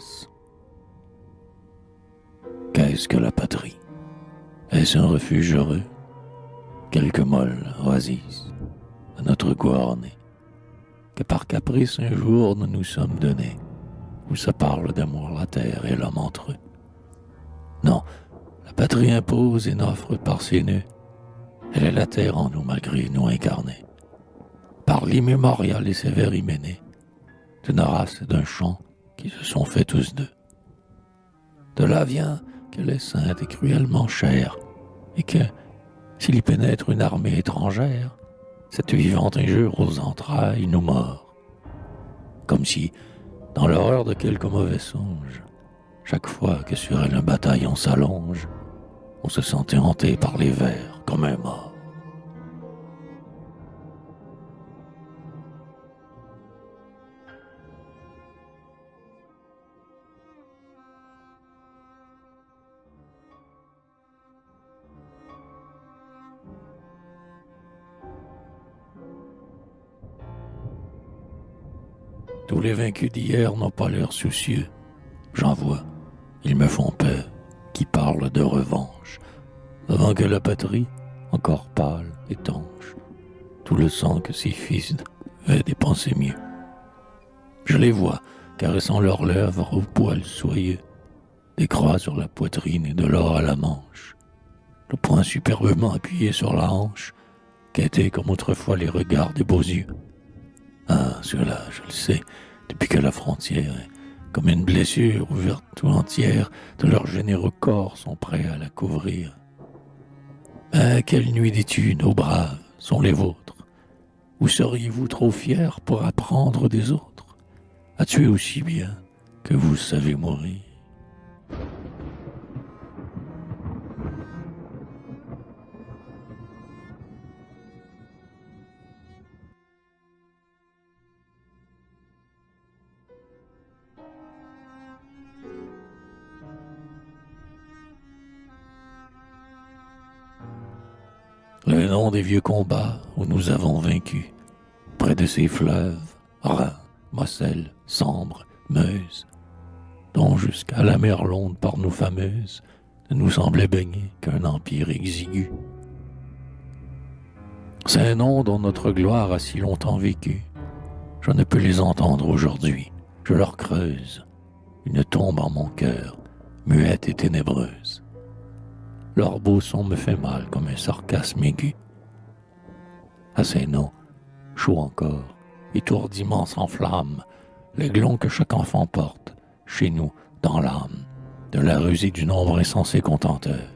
France. Qu'est-ce que la patrie? Est-ce un refuge heureux? Quelques molles oasis à notre goût orné, que par caprice un jour nous nous sommes donnés, où se parle d'amour la terre et l'homme entre eux. Non, la patrie impose et n'offre par ses nœuds. Elle est la terre en nous malgré nous incarnés, par l'immémorial et sévère hyménée, d'une race et d'un chant qui se sont faits tous deux. De là vient qu'elle est sainte et cruellement chère, et que, s'il y pénètre une armée étrangère, cette vivante injure aux entrailles nous mord. Comme si, dans l'horreur de quelque mauvais songe, chaque fois que sur elle un bataillon s'allonge, on se sentait hanté par les vers comme un mort. Tous les vaincus d'hier n'ont pas l'air soucieux. J'en vois, ils me font peur, qui parlent de revanche, avant que la patrie, encore pâle, étanche, tout le sang que ses fils avaient dépensé mieux. Je les vois, caressant leurs lèvres aux poils soyeux, des croix sur la poitrine et de l'or à la manche, le poing superbement appuyé sur la hanche, quêtés comme autrefois les regards des beaux yeux. Ah, cela, je le sais, depuis que la frontière est comme une blessure ouverte tout entière, de leurs généreux corps sont prêts à la couvrir. Mais quelle nuit d'études, ô braves, sont les vôtres? Ou seriez-vous trop fiers pour apprendre des autres à tuer aussi bien que vous savez mourir? Le nom des vieux combats où nous avons vaincu, près de ces fleuves, Rhin, Moselle, Sambre, Meuse, dont jusqu'à la mer Londe par nous fameuses, ne nous semblait baigner qu'un empire exigu. Ces noms dont notre gloire a si longtemps vécu, je ne peux les entendre aujourd'hui, je leur creuse une tombe en mon cœur, muette et ténébreuse. Leur beau son me fait mal comme un sarcasme aigu. À ces noms, chaud encore, étourdiment s'enflamme, l'aiglon que chaque enfant porte, chez nous, dans l'âme, de la rusée du nombre insensé contenteur.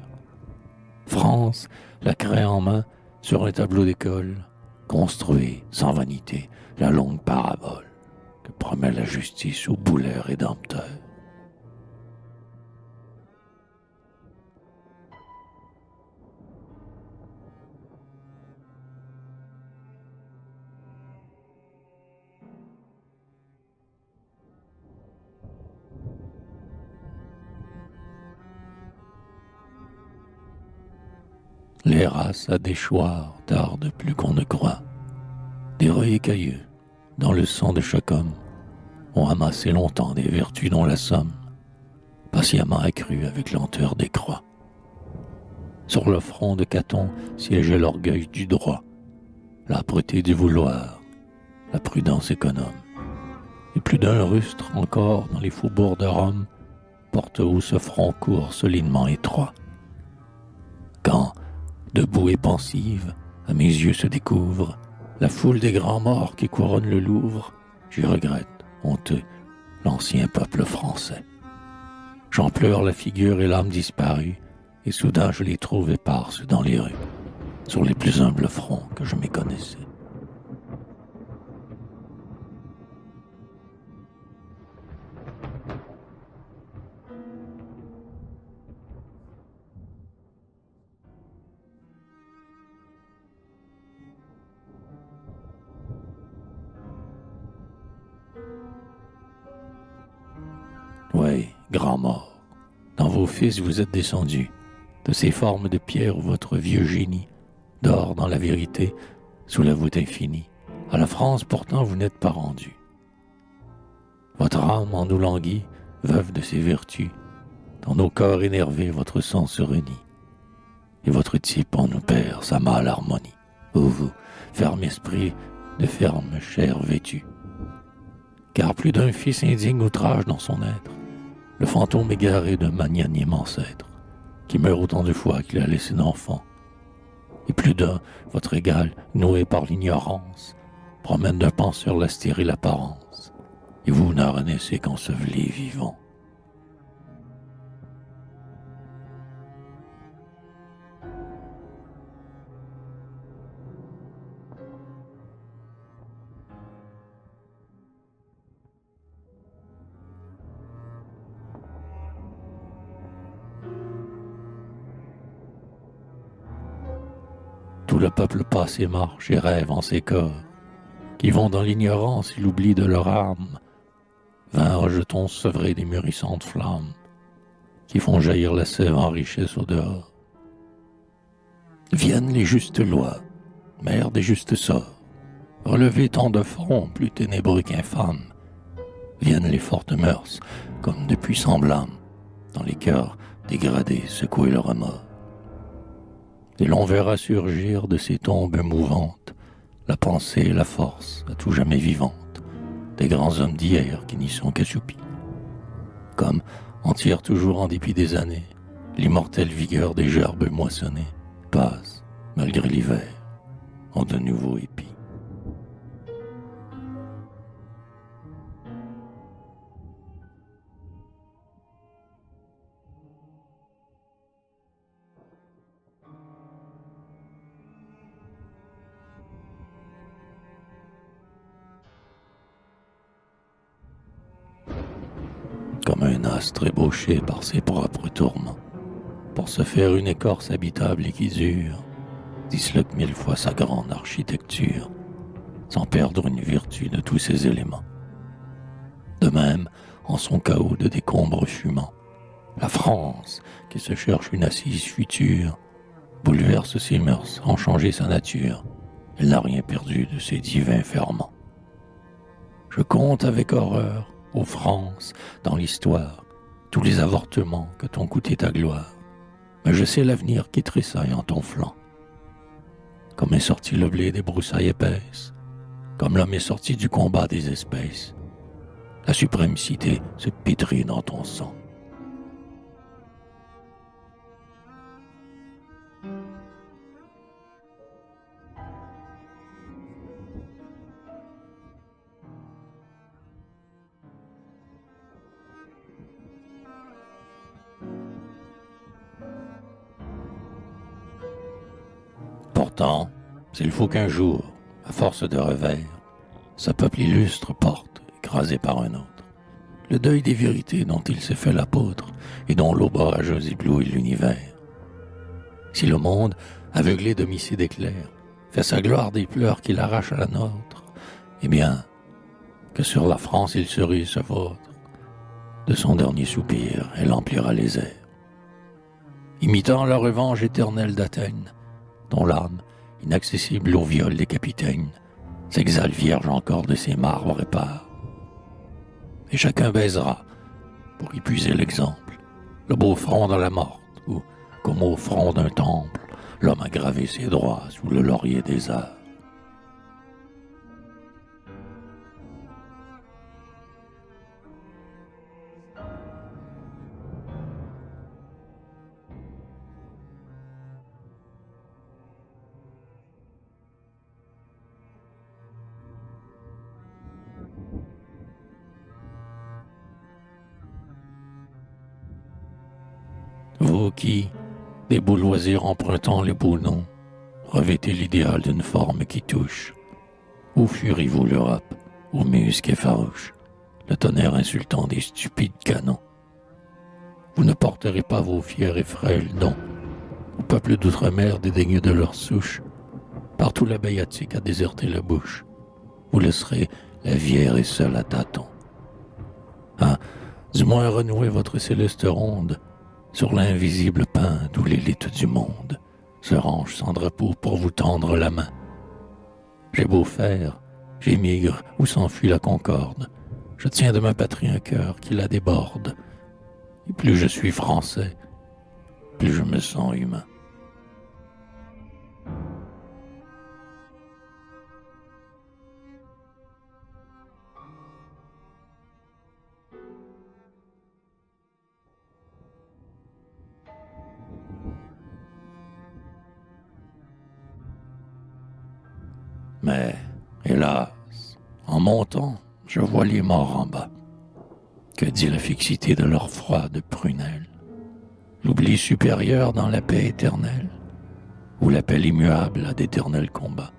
France, la craie en main, sur un tableau d'école, construit, sans vanité, la longue parabole que promet la justice au boulet rédempteur. Les races à déchoir tardent plus qu'on ne croit. D'héroïques aïeux, dans le sang de chaque homme, ont amassé longtemps des vertus dont la somme, patiemment accrue avec lenteur des croix. Sur le front de Caton siégeait l'orgueil du droit, l'âpreté du vouloir, la prudence économe. Et plus d'un rustre encore dans les faubourgs de Rome porte haut ce front court solidement étroit. Quand, debout et pensive, à mes yeux se découvre la foule des grands morts qui couronnent le Louvre, j'y regrette, honteux, l'ancien peuple français. J'en pleure la figure et l'âme disparue, et soudain je les trouve éparses dans les rues, sur les plus humbles fronts que je méconnaissais. Oui, grands morts, dans vos fils vous êtes descendus, de ces formes de pierre où votre vieux génie dort dans la vérité, sous la voûte infinie. À la France, pourtant, vous n'êtes pas rendu. Votre âme en nous languit, veuve de ses vertus, dans nos corps énervés votre sang se renie, et votre type en nous perd sa mâle harmonie. Ô vous, ferme esprit de ferme chair vêtue, car plus d'un fils indigne outrage dans son être, le fantôme égaré d'un magnanime ancêtre, qui meurt autant de fois qu'il a laissé d'enfants, et plus d'un, votre égal, noué par l'ignorance, promène d'un penseur la stérile apparence, et vous n'en renaissez qu'ensevelis vivant. Tout le peuple passe et marche et rêve en ces corps, qui vont dans l'ignorance et l'oubli de leur âme, vains rejetons sevrés des mûrissantes flammes, qui font jaillir la sève en richesse au dehors. Viennent les justes lois, mères des justes sorts, relever tant de fronts plus ténébreux qu'infâmes. Viennent les fortes mœurs, comme de puissants blâmes, dans les cœurs dégradés secouer le remords. Et l'on verra surgir de ces tombes mouvantes la pensée et la force à tout jamais vivante des grands hommes d'hier qui n'y sont qu'assoupis. Comme en tire toujours en dépit des années l'immortelle vigueur des gerbes moissonnées passe, malgré l'hiver, en de nouveaux épis. Comme un astre ébauché par ses propres tourments, pour se faire une écorce habitable et qui dure, disloque 1000 fois sa grande architecture, sans perdre une vertu de tous ses éléments. De même, en son chaos de décombres fumants, la France, qui se cherche une assise future, bouleverse ses mœurs, en changer sa nature. Elle n'a rien perdu de ses divins ferments. Je compte avec horreur, ô France, dans l'histoire, tous les avortements que t'ont coûté ta gloire. Mais je sais l'avenir qui tressaille en ton flanc. Comme est sorti le blé des broussailles épaisses, comme l'homme est sorti du combat des espèces, la suprême cité se pétrit dans ton sang. Pourtant, s'il faut qu'un jour, à force de revers, ce peuple illustre porte, écrasé par un autre, le deuil des vérités dont il s'est fait l'apôtre et dont l'aube orageuse éblouit l'univers. Si le monde, aveuglé d'homicide éclair, fait sa gloire des pleurs qu'il arrache à la nôtre, eh bien, que sur la France il cerise ce vôtre, de son dernier soupir, elle emplira les airs. Imitant la revanche éternelle d'Athènes, dont l'âme, inaccessible au viol des capitaines, s'exhale vierge encore de ses marbres épars. Et chacun baisera, pour y puiser l'exemple, le beau front de la morte, où, comme au front d'un temple, l'homme a gravé ses droits sous le laurier des arts. Vous qui, des beaux loisirs empruntant les beaux noms, revêtez l'idéal d'une forme qui touche, où fuirez-vous l'Europe, aux musques et farouches, le tonnerre insultant des stupides canons? Vous ne porterez pas vos fiers et frêles dons au peuple d'outre-mer dédaigneux de leur souche. Partout l'abeille attique a déserté la bouche. Vous laisserez la vière et seule à tâtons. Ah, du moins renouez votre céleste ronde sur l'invisible pain d'où l'élite du monde se range sans drapeau pour vous tendre la main. J'ai beau faire, j'émigre où s'enfuit la concorde, Je tiens de ma patrie un cœur qui la déborde. Et plus je suis français, plus je me sens humain. Mais, hélas, en montant, je vois les morts en bas. Que dit la fixité de leurs froides prunelles? L'oubli supérieur dans la paix éternelle? Ou l'appel immuable à d'éternels combats?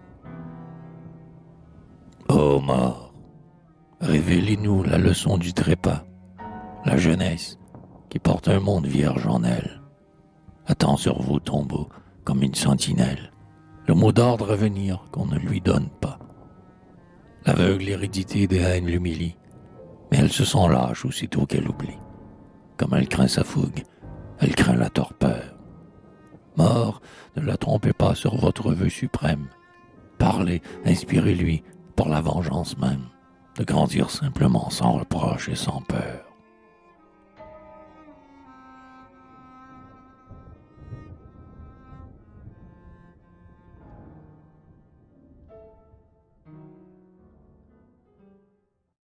Ô morts, révélez-nous la leçon du trépas. La jeunesse, qui porte un monde vierge en elle, attend sur vos tombeaux comme une sentinelle le mot d'ordre à venir qu'on ne lui donne pas. L'aveugle hérédité des haines l'humilie, mais elle se sent lâche aussitôt qu'elle oublie. Comme elle craint sa fougue, elle craint la torpeur. Mort, ne la trompez pas sur votre vœu suprême. Parlez, inspirez-lui pour la vengeance même, de grandir simplement sans reproche et sans peur.